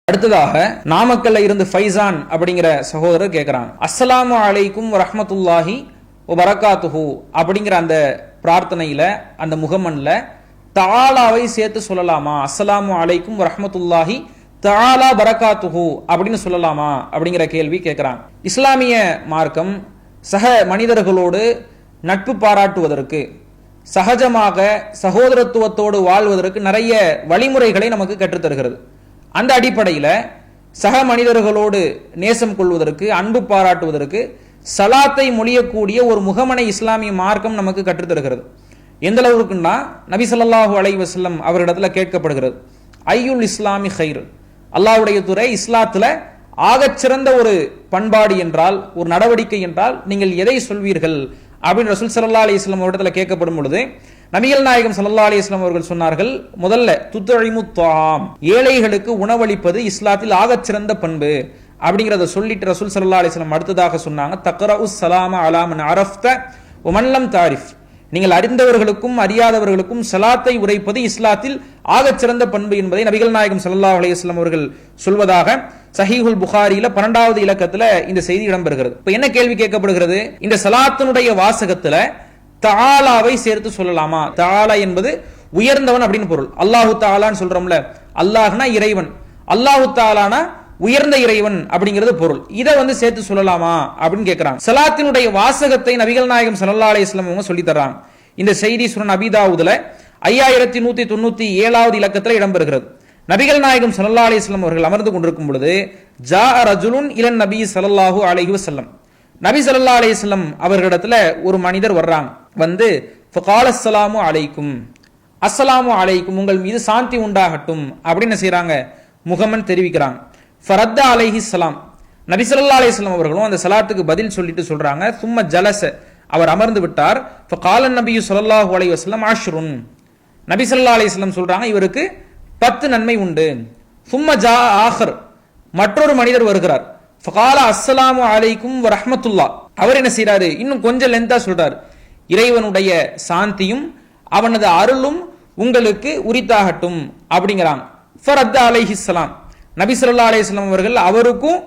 அடுத்ததாக நாமக்கல்ல இருந்து ஃபைசான் அப்படிங்கிற சகோதரர் கேட்கிறாங்க, அஸ்ஸலாமு அலைக்கும் வரஹ்மத்துல்லாஹி வபரகாத்துஹு அப்படிங்கிற அந்த பிரார்த்தனையில அந்த முகமன்ல தஆலாவை சேர்த்து சொல்லலாமா? அஸ்ஸலாமு அலைக்கும் வரஹ்மத்துல்லாஹி தஆலா பரகாத்துஹு அப்படின்னு சொல்லலாமா அப்படிங்கிற கேள்வி கேட்கிறாங்க. இஸ்லாமிய மார்க்கம் சக மனிதர்களோடு நட்பு பாராட்டுவதற்கு, சகஜமாக சகோதரத்துவத்தோடு வாழ்வதற்கு நிறைய வழிமுறைகளை நமக்கு கற்றுத்தருகிறது. அந்த அடிப்படையில் சக மனிதர்களோடு நேசம் கொள்வதற்கு, அன்பு பாராட்டுவதற்கு சலாத்தை மொழியக்கூடிய ஒரு முகமனை இஸ்லாமிய மார்க்கம் நமக்கு கற்றுத்தருகிறது. எந்த அளவுக்குன்னா, நபி ஸல்லல்லாஹு அலைஹி வஸல்லம் அவர்களிடத்துல கேட்கப்படுகிறது, ஐயுல் இஸ்லாமி ஹைர், அல்லாஹ்வுடைய துறை இஸ்லாத்துல ஆகச்சிறந்த ஒரு பண்பாடு என்றால், ஒரு நடவடிக்கை என்றால் நீங்கள் எதை சொல்வீர்கள் அப்படின்னு ரசூல் ஸல்லல்லாஹு அலைஹி வஸல்லம் அவர்களிடத்துல கேட்கப்படும் பொழுது நபிகள் நாயகம் ஸல்லல்லாஹு அலைஹி வஸல்லம் அவர்கள் சொன்னார்கள், முதல்ல துத்இமு த்ஆம், ஏழைகளுக்கு உணவளிப்பது இஸ்லாத்தில் ஆகச்சிறந்த பண்பு அப்படிங்கறத சொல்லிட்டு ரசூல் ஸல்லல்லாஹு அலைஹி வஸல்லம் அடுத்ததாக சொன்னாங்க, தக்ரஉஸ் ஸலாம அலா மன் அரஃப்த வ மன் லம் தாரிஃப், நீங்கள் அறிந்தவர்களுக்கும் அறியாதவர்களுக்கும் சலாத்தை உரைப்பது இஸ்லாத்தில் ஆகச்சிறந்த பண்பு என்பதை நபிகள் நாயகம் ஸல்லல்லாஹு அலைஹி வஸல்லம் அவர்கள் சொல்வதாக சஹீஹுல் புகாரியில 12வது இலக்கத்துல இந்த செய்தி இடம்பெறுகிறது. இப்ப என்ன கேள்வி கேட்கப்படுகிறது? இந்த சலாத்தினுடைய வாசகத்துல தஆலாவை சேர்த்து சொல்லலாமா? தஆலா என்பது உயர்ந்தவன் அப்படின்னு பொருள். அல்லாஹு தஆலான்னு சொல்றோம்ல, அல்லாஹ்னா இறைவன், அல்லாஹு தஆலானா உயர்ந்த இறைவன் அப்படிங்கிறது பொருள். இதை சேர்த்து சொல்லலாமா அப்படின்னு கேட்கிறாங்க. சலாத்தினுடைய வாசகத்தை நபிகள் நாயகம் ஸல்லல்லாஹு அலைஹி வஸல்லம் அவங்க சொல்லி தர்றாங்க. இந்த செய்தி சுனன் அபீ தாவூதுல 5197வது இலக்கத்தில் இடம்பெறுகிறது. நபிகள் நாயகம் ஸல்லல்லாஹு அலைஹி வஸல்லம் அவர்கள் அமர்ந்து கொண்டிருக்கும் பொழுது ஜாஅ ரஜுலுன் இலன் நபி ஸல்லல்லாஹு அலைஹி வஸல்லம், நபி ஸல்லல்லாஹு அலைஹி வஸல்லம் அவர்களிடத்துல ஒரு மனிதர் வர்றாங்க. ஃபகால அஸ்ஸலாமு அலைக்கும், அஸ்ஸலாமு அலைக்கும், உங்கள் மீது சாந்தி உண்டாகட்டும் அப்படின்னு செய்றாங்க, முகமன் தெரிவிக்கிறாங்க. ஃபரத்த அலைஹி ஸலாம், நபி ஸல்லல்லாஹு அலைஹி வஸல்லம் அவர்களும் அந்த சலாத்துக்கு பதில் சொல்லிட்டு சொல்றாங்க, சும்ம ஜலஸ, அவர் அமர்ந்து விட்டார். ஃபகால நபி ஸல்லல்லாஹு அலைஹி வஸல்லம் அஷ்ருன், நபி ஸல்லல்லாஹு அலைஹி வஸல்லம் சொல்றாங்க, இவருக்கு 10 நன்மை உண்டு. சும்ம ஜா ஆஹர், மற்றொரு மனிதர் வருகிறார். ஃபகால அஸ்ஸலாமு அலைக்கும் வரஹ்மத்துல்லாஹ், அவர் என்ன செய்றாரு, இன்னும் கொஞ்சம் லென்த்தா சொல்றார், இறைவனுடைய சாந்தியும் அவனது அருளும் உங்களுக்கு உரித்தாகட்டும் அப்படிங்கிறாங்க. ஃபரத்த அலைஹி ஸலாம், நபி ஸல்லல்லாஹு அலைஹி வஸல்லம் அவர்கள் அவருக்கும்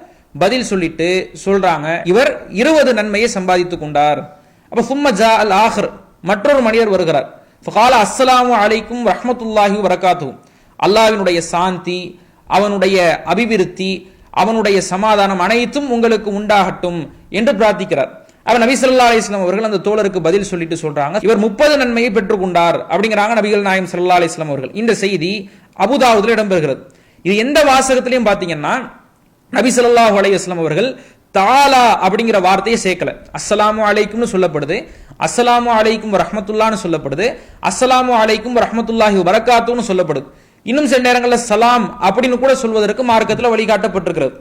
பதில் சொல்லிட்டு சொல்றாங்க, இவர் 20 நன்மையை சம்பாதித்துக் கொண்டார். அப்ப சும்ம ஜா அல் ஆஹர், மற்றொரு மனிதர் வருகிறார். ஃபகால அஸ்ஸலாமு அலைக்கும் வரஹ்மத்துல்லாஹி வபரகாத்துஹு, அல்லாஹ்வினுடைய சாந்தி, அவனுடைய அபிவிருத்தி, அவனுடைய சமாதானம் அனைத்தும் உங்களுக்கு உண்டாகட்டும் என்று பிரார்த்திக்கிறார். அப்ப நபி ஸல்லல்லாஹு அலைஹி வஸல்லம் அவர்கள் அந்த தோழருக்கு பதில் சொல்லிட்டு சொல்றாங்க, இவர் 30 நன்மையை பெற்றுக் கொண்டார் அப்படிங்கிறாங்க நபிகள் நாயகம் ஸல்லல்லாஹு அலைஹி வஸல்லம் அவர்கள். இந்த செய்தி அபூ தாவூதுல இடம்பெறுகிறது. இது எந்த வாசகத்திலையும் பாத்தீங்கன்னா நபி ஸல்லல்லாஹு அலைஹி வஸல்லம் அவர்கள் தஆலா அப்படிங்கிற வார்த்தையை சேர்க்கல. அஸ்ஸலாமு அலைக்கும்னு சொல்லப்படுது, அஸ்ஸலாமு அலைக்கும் வரஹ்மத்துல்லாஹ்னு சொல்லப்படுது, அஸ்ஸலாமு அலைக்கும் வரஹ்மத்துல்லாஹி வபரகாத்துஹுன்னு சொல்லப்படுது. இன்னும் சில நேரங்களில் சலாம் அப்படின்னு கூட சொல்வதற்கு மார்க்கத்துல வழிகாட்டப்பட்டிருக்கிறது.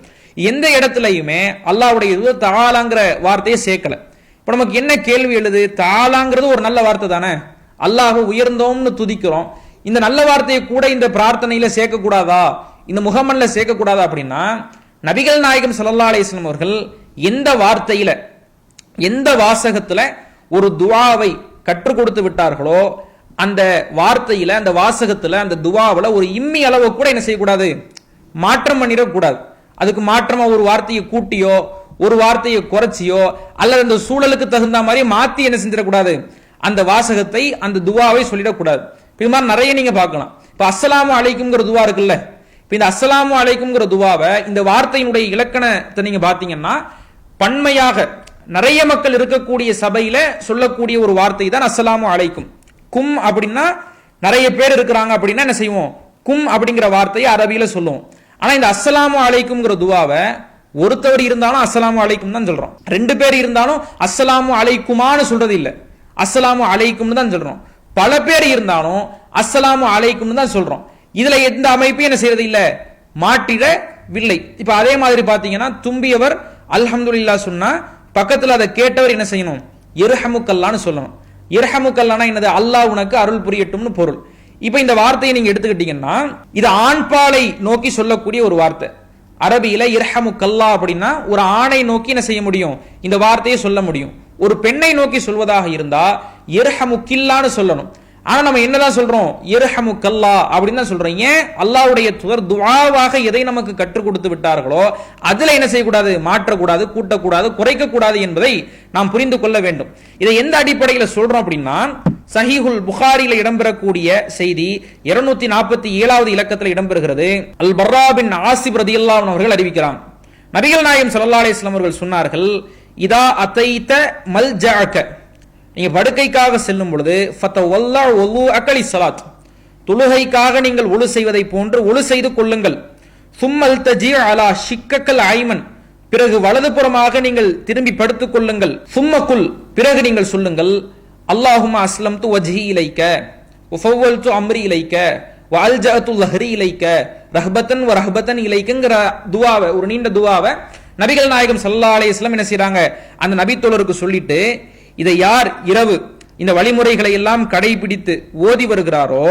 எந்த இடத்துலையுமே அல்லாஹ்வுடைய தஆலாங்கிற வார்த்தையை சேர்க்கல. இப்ப நமக்கு என்ன கேள்வி எழுது? தஆலாங்கிறது ஒரு நல்ல வார்த்தை தானே, அல்லாஹ் உயர்ந்தோம்னு துதிக்கிறோம், இந்த நல்ல வார்த்தையை கூட இந்த பிரார்த்தனையில சேர்க்க கூடாதா, இந்த முகமன்ல சேர்க்க கூடாதா அப்படின்னா, நபிகள் நாயகம் ஸல்லல்லாஹு அலைஹி வஸல்லம் அவர்கள் எந்த வார்த்தையில, எந்த வாசகத்துல ஒரு துஆவை கற்றுக் கொடுத்து விட்டார்களோ அந்த வார்த்தையில, அந்த வாசகத்துல, அந்த துஆவுல ஒரு இம்மி அளவு கூட என்ன செய்யக்கூடாது, மாற்றம் பண்ணிடக்கூடாது. அதுக்கு மாற்றமா ஒரு வார்த்தையை கூட்டியோ ஒரு வார்த்தையை குறைச்சியோ அல்லது அந்த சூழலுக்கு தகுந்த மாதிரி மாத்தி என்ன செஞ்சிடக்கூடாது, அந்த வாசகத்தை, அந்த துஆவை சொல்லிடக்கூடாது. இது மாதிரி நிறைய நீங்க பார்க்கலாம். இப்ப அஸ்ஸலாமு அலைக்கும்ங்கிற துஆ இருக்குல்ல, இப்ப இந்த அஸ்ஸலாமு அலைக்கும்ங்கிற துஆவை, இந்த வார்த்தையினுடைய இலக்கணத்தை நீங்க பாத்தீங்கன்னா, பன்மையாக நிறைய மக்கள் இருக்கக்கூடிய சபையில சொல்லக்கூடிய ஒரு வார்த்தை தான் அஸ்ஸலாமு அலைக்கும். கும் அப்படின்னா நிறைய பேர் இருக்கிறாங்க அப்படின்னா என்ன செய்வோம், கும் அப்படிங்கிற வார்த்தையை அரபியில சொல்லுவோம். ஆனா இந்த அஸ்ஸலாமு அலைக்கும்ங்கிற துஆவை ஒருத்தவர் இருந்தாலும் அஸ்ஸலாமு அலைக்கும் தான் சொல்றோம், 2 பேர் இருந்தாலும் அஸ்ஸலாமு அலைக்குமான்னு சொல்றது இல்ல, அஸ்ஸலாமு அலைக்கும்னு தான் சொல்றோம். பல பேர் இருந்தாலும் அஸ்ஸலாமு அலைக்கும்னு தான் சொல்றோம். இதுல எந்த அமைப்பையும் என்ன செய்யறது இல்ல, மாற்றிடவில்லை. இப்ப அதே மாதிரி பாத்தீங்கன்னா, தும்பியவர் அல்ஹம்துலில்லாஹ் சொன்னா பக்கத்துல அதை கேட்டவர் என்ன செய்யணும், இர்ஹமுக்கல்லான்னு சொல்லணும். இர்ஹமுக்கல்லானா என்னது, அல்லாஹ் உனக்கு அருள் புரியட்டும்னு பொருள். இப்ப இந்த வார்த்தையை நீங்க எடுத்துக்கிட்டீங்கன்னா, இது ஆண்பாலை நோக்கி சொல்லக்கூடிய ஒரு வார்த்தை. அரபியில இர்ஹமுக்கல்லா அப்படின்னா ஒரு ஆணை நோக்கி என்ன செய்ய முடியும், இந்த வார்த்தையை சொல்ல முடியும். ஒரு பெண்ணை நோக்கி சொல்வதாக இருந்தா இர்ஹமுக்கில்லான்னு சொல்லணும். ஆனா நம்ம என்னதான் சொல்றோம், இர்ஹமுக்கல்லா அப்படின்னு தான் சொல்றோம். ஏன்? அல்லாஹ்வுடைய தூதர் துஆவாக எதை நமக்கு கற்றுக் கொடுத்து விட்டார்களோ அதுல என்ன செய்யக்கூடாது, மாற்றக்கூடாது, கூட்டக்கூடாது, குறைக்க கூடாது என்பதை நாம் புரிந்து கொள்ள வேண்டும். இதை எந்த அடிப்படையில் சொல்றோம் அப்படின்னா, சஹீஹுல் புகாரில இடம்பெறக்கூடிய செய்தி 247வது இலக்கத்தில் இடம்பெறுகிறது. அல் பர்ரா பின் ஆசிப் ரலியல்லாஹு அன்ஹு அவர்கள் அறிவிக்கிறாங்க, நபிகள் நாயகம் ஸல்லல்லாஹு அலைஹி வஸல்லம் அவர்கள் சொன்னார்கள், இதா அதைத மல்ஜஅக, நீங்க படுக்கைக்காக செல்லும் பொழுது ஃபதவல்லா வுதுஅக லிஸ்ஸலாத், தொழுகைக்காக நீங்கள் ஒழு செய்வதை போன்று ஒழு செய்து கொள்ளுங்கள். சும்மல் தஜி அலா ஷிக்கக்கல் ஐமன், பிறகு வலதுபுறமாக நீங்கள் திரும்பி படுத்துக் கொள்ளுங்கள். சும்மக்குல், பிறகு நீங்கள் சொல்லுங்கள், அல்லாஹும்ம அஸ்லம்து வஜ்ஹி இலைக்க வஃபவ்வல்து அம்ரி இலைக்க வஅல்ஜஅது ظஹரி இலைக்க ரஹ்பத்தன் வ ரஹ்பத்தன் இலைக்கங்கற துஆவை, ஒரு நீண்ட துஆவை நபிகள் நாயகம் ஸல்லல்லாஹு அலைஹி வஸல்லம் என்ன செய்றாங்க, அந்த நபி தோழருக்கு சொல்லிட்டு, இதை யார் இரவு இந்த வழிமுறைகளை எல்லாம் கடைபிடித்து ஓதி வருகிறாரோ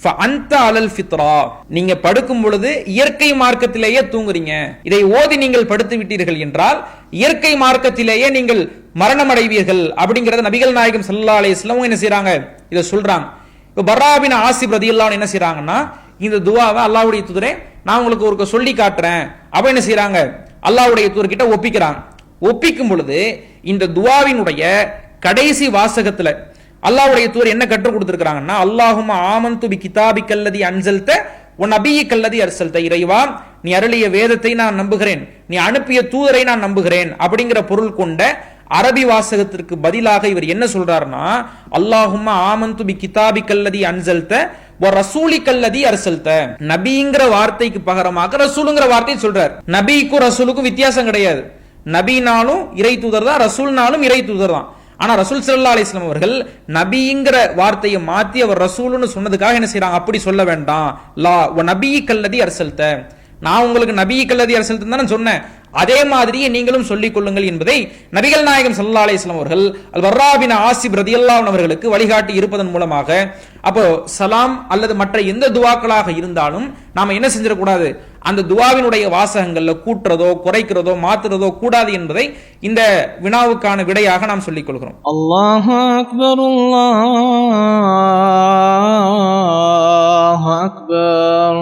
ஃபஅன்த அலல் ஃபித்ரா, நீங்க படுக்கும் பொழுது இயற்கை மார்க்கத்திலேயே தூங்குறீங்க. இதை ஓதி நீங்கள் படுத்து விட்டீர்கள் என்றால் இயற்கை மார்க்கத்திலேயே நீங்கள் மரணம் அடைவீர்கள் அப்படிங்கறத நபிகள் நாயகம் ஸல்லல்லாஹு அலைஹி வஸல்லம் என்ன செய்றாங்க, இதை சொல்றாங்க. இப்போ பர்ரா பின் ஆசிப் ரலியல்லாஹு அன்ஹு என்ன செய்றாங்கன்னா, இந்த துஆவை அல்லாஹ்வுடைய தூதரே நான் உங்களுக்கு ஒரு சொல்லி காட்டுறேன் அப்ப என்ன செய்றாங்க, அல்லாஹ்வுடைய தூதர் கிட்ட ஒப்பிக்கிறாங்க. ஒப்பிக்கும் பொழுது இந்த துஆவினுடைய கடைசி வாசகத்துல அல்லாஹ்வுடைய தூதர் என்ன கற்றுக் கொடுத்திருக்காங்கன்னா, அல்லாஹும்ம ஆமன்து பி கிதாபிக்கல்லதி அன்ஸல்த வ நபியிக்கல்லதி அர்ஸல்த, இறைவா நீ அருளிய வேதத்தை நான் நம்புகிறேன், நீ அனுப்பிய தூதரை நான் நம்புகிறேன் அப்படிங்கிற பொருள் கொண்ட அரபி வாசகத்திற்கு பதிலாக இவர் என்ன சொல்றாருன்னா, அல்லாஹும்ம ஆமன்து பி கிதாபிக்கல்லதி அன்ஸல்த வ ரசூலிக்கல்லதி அர்ஸல்த, நபிங்கிற வார்த்தைக்கு பகரமாக ரசூலுங்கிற வார்த்தையை சொல்றார். நபிக்கும் ரசூலுக்கும் வித்தியாசம் கிடையாது. நபினாலும் இறை தூதர் தான், ரசூல்னாலும் இறை தூதர் தான். ஆனா ரசூல் ஸல்லல்லாஹு அலைஹி வஸல்லம் அவர்கள் நபிங்கிற வார்த்தையை மாத்தி அவர் ரசூலுன்னு சொன்னதுக்காக என்ன செய்றாங்க, அப்படி சொல்ல வேண்டாம், லா வ நபியிக்கல்லதி அர்ஸல்த, நான் உங்களுக்கு நபியிக்கல்லதி அர்ஸல்த தான் சொன்னேன், அதே மாதிரியே நீங்களும் சொல்லிக் கொள்ளுங்கள் என்பதை நபிகள் நாயகம் ஸல்லல்லாஹு அலைஹி வஸல்லம் அவர்கள் அல் பர்ரா பின் ஆசிப் ரலியல்லாஹு அன்ஹு அவர்களுக்கு வழிகாட்டி இருப்பதன் மூலமாக, அப்போ சலாம் அல்லது மற்ற எந்த துஆக்களாக இருந்தாலும் நாம என்ன செஞ்சிடக்கூடாது, அந்த துஆவினுடைய வாசகங்கள்ல கூட்டுறதோ குறைக்கிறதோ மாத்துறதோ கூடாது என்பதை இந்த வினாவுக்கான விடையாக நாம் சொல்லிக் கொள்கிறோம். அல்லாஹு அக்பர், அல்லாஹு அக்பர்.